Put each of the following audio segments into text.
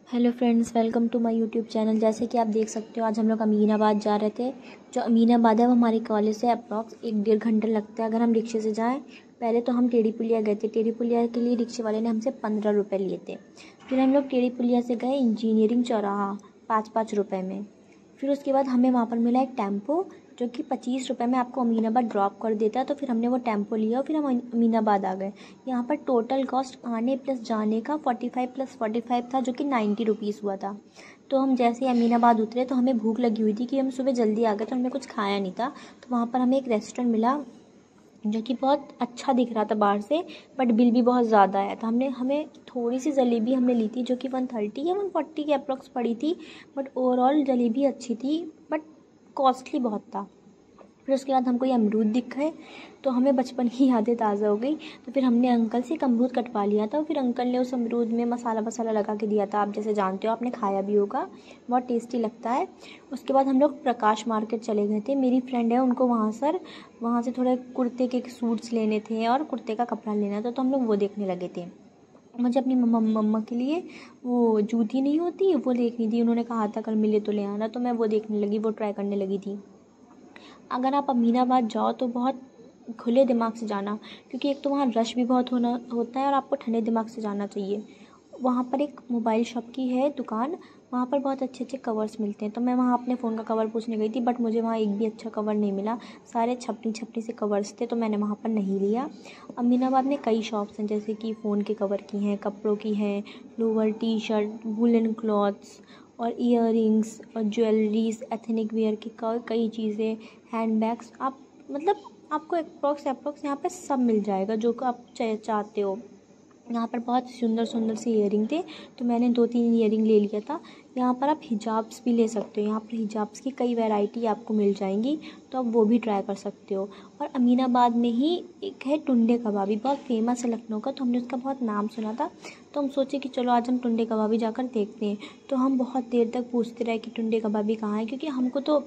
Hello friends, welcome to my YouTube channel. जैसे कि आप देख सकते हो, आज हम लोग अमीनाबाद जा रहे थे। जो अमीनाबाद है वो हमारे कॉलेज से अप्रॉक्स 1-1.5 घंटा लगता है अगर हम रिक्शे से जाएं। पहले तो हम टेढ़ी पुलिया गए थे। टेढ़ी पुलिया के लिए रिक्शे वाले ने हमसे 15 रुपये लिए थे। फिर हम लोग टेढ़ी पुलिया से गए इंजीनियरिंग चौराहा 5-5 रुपये में। फिर उसके बाद हमें वहाँ पर मिला एक टेम्पो जो कि 25 रुपये में आपको अमीनाबाद ड्रॉप कर देता है। तो फिर हमने वो टेम्पो लिया और फिर हम अमीनाबाद आ गए। यहाँ पर टोटल कॉस्ट आने प्लस जाने का 45 + 45 था, जो कि 90 रुपीज़ हुआ था। तो हम जैसे ही अमीनाबाद उतरे तो हमें भूख लगी हुई थी कि हम सुबह जल्दी आ गए, तो हमने कुछ खाया नहीं था। तो वहाँ पर हमें एक रेस्टोरेंट मिला जो कि बहुत अच्छा दिख रहा था बाहर से, बट बिल भी बहुत ज़्यादा आया था। हमें थोड़ी सी जलेबी हमने ली थी जो कि 130 या 140 के अप्रॉक्स पड़ी थी, बट ओवरऑल जलेबी अच्छी थी, बट कॉस्टली बहुत था। फिर उसके बाद हमको ये अमरूद दिख गए तो हमें बचपन की यादें ताज़ा हो गई। तो फिर हमने अंकल से एक अमरूद कटवा लिया था। फिर अंकल ने उस अमरूद में मसाला वसाला लगा के दिया था। आप जैसे जानते हो, आपने खाया भी होगा, बहुत टेस्टी लगता है। उसके बाद हम लोग प्रकाश मार्केट चले गए थे। मेरी फ्रेंड है, उनको वहाँ से थोड़े कुर्ते के सूट्स लेने थे और कुर्ते का कपड़ा लेना था, तो हम लोग वो देखने लगे थे। मुझे अपनी मम्मा के लिए वो जूती नहीं होती वो देखनी थी। उन्होंने कहा था कल मिले तो ले आना, तो मैं वो देखने लगी, वो ट्राई करने लगी थी। अगर आप अमीनाबाद जाओ तो बहुत खुले दिमाग से जाना, क्योंकि एक तो वहाँ रश भी बहुत होता है और आपको ठंडे दिमाग से जाना चाहिए। वहाँ पर एक मोबाइल शॉप की है दुकान, वहाँ पर बहुत अच्छे अच्छे कवर्स मिलते हैं। तो मैं वहाँ अपने फ़ोन का कवर पूछने गई थी, बट मुझे वहाँ एक भी अच्छा कवर नहीं मिला। सारे छपनी छपनी से कवर्स थे, तो मैंने वहाँ पर नहीं लिया। अमीनाबाद में कई शॉप्स हैं, जैसे कि फ़ोन के कवर की हैं, कपड़ों की हैं, lower, T shirt, woollen clothes और ईयररिंग्स और ज्वेलरीज, एथनिक वेयर की कई चीज़ें, हैंडबैग्स। आप मतलब आपको अप्रॉक्स यहाँ पे सब मिल जाएगा जो कि आप चाहते हो। यहाँ पर बहुत सुंदर सुंदर से ईयरिंग थे, तो मैंने 2-3 ईयरिंग ले लिया था। यहाँ पर आप हिजाब्स भी ले सकते हो। यहाँ पर हिजाब्स की कई वैरायटी आपको मिल जाएंगी, तो आप वो भी ट्राई कर सकते हो। और अमीनाबाद में ही एक है टुंडे कबाबी, बहुत फेमस है लखनऊ का, तो हमने उसका बहुत नाम सुना था। तो हम सोचे कि चलो आज हम टुंडे कबाबी जाकर देखते हैं। तो हम बहुत देर तक पूछते रहे कि टुंडे कबाबी कहाँ है, क्योंकि हमको तो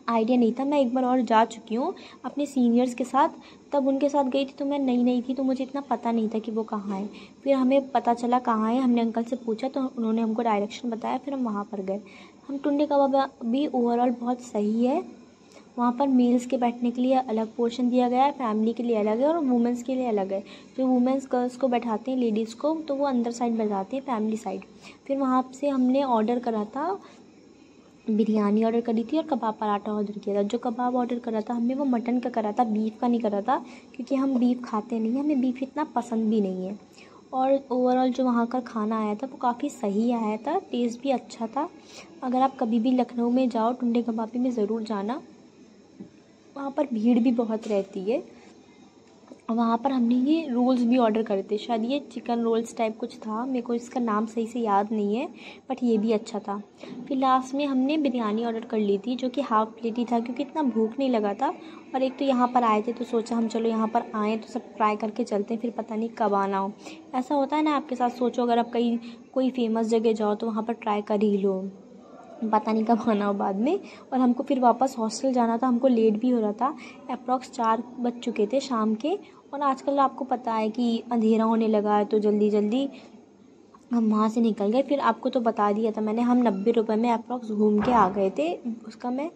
आइडिया नहीं था। मैं एक बार और जा चुकी हूँ अपने सीनियर्स के साथ, तब उनके साथ गई थी, तो मैं नई थी, तो मुझे इतना पता नहीं था कि वो कहाँ है। फिर हमें पता चला कहाँ है, हमने अंकल से पूछा तो उन्होंने हमको डायरेक्शन बताया, फिर हम वहाँ पर गए। हम टुंडे कबाब भी ओवरऑल बहुत सही है। वहाँ पर मेल्स के बैठने के लिए अलग पोर्शन दिया गया है, फैमिली के लिए अलग है और वुमेंस के लिए अलग है। जो वुमेंस गर्ल्स को बैठाते हैं, लेडीज़ को, तो वो अंदर साइड बैठाते हैं, फैमिली साइड। फिर वहाँ से हमने ऑर्डर करा था, बिरयानी ऑर्डर करी थी और कबाब पराठा ऑर्डर किया था। जो कबाब ऑर्डर करा था हमने वो मटन का करा था, बीफ का नहीं करा था, क्योंकि हम बीफ खाते नहीं हैं, हमें बीफ इतना पसंद भी नहीं है। और ओवरऑल जो वहाँ का खाना आया था वो काफ़ी सही आया था, टेस्ट भी अच्छा था। अगर आप कभी भी लखनऊ में जाओ, टुंडे कबाबी में ज़रूर जाना। वहाँ पर भीड़ भी बहुत रहती है। वहाँ पर हमने ये रोल्स भी ऑर्डर करे थे, शायद ये चिकन रोल्स टाइप कुछ था, मेरे को इसका नाम सही से याद नहीं है, बट ये भी अच्छा था। फिर लास्ट में हमने बिरयानी ऑर्डर कर ली थी, जो कि हाफ़ प्लेट ही था, क्योंकि इतना भूख नहीं लगा था। और एक तो यहाँ पर आए थे तो सोचा हम चलो यहाँ पर आएँ तो सब ट्राई करके चलते हैं, फिर पता नहीं कब आना हो। ऐसा होता है ना आपके साथ, सोचो अगर आप कहीं कोई फेमस जगह जाओ तो वहाँ पर ट्राई कर ही लो, पता नहीं कब आना हो बाद में। और हमको फिर वापस हॉस्टल जाना था, हमको लेट भी हो रहा था, अप्रॉक्स 4 बज चुके थे शाम के। और आजकल आपको पता है कि अंधेरा होने लगा है, तो जल्दी जल्दी हम वहाँ से निकल गए। फिर आपको तो बता दिया था मैंने, हम 90 रुपये में अप्रॉक्स घूम के आ गए थे। उसका मैं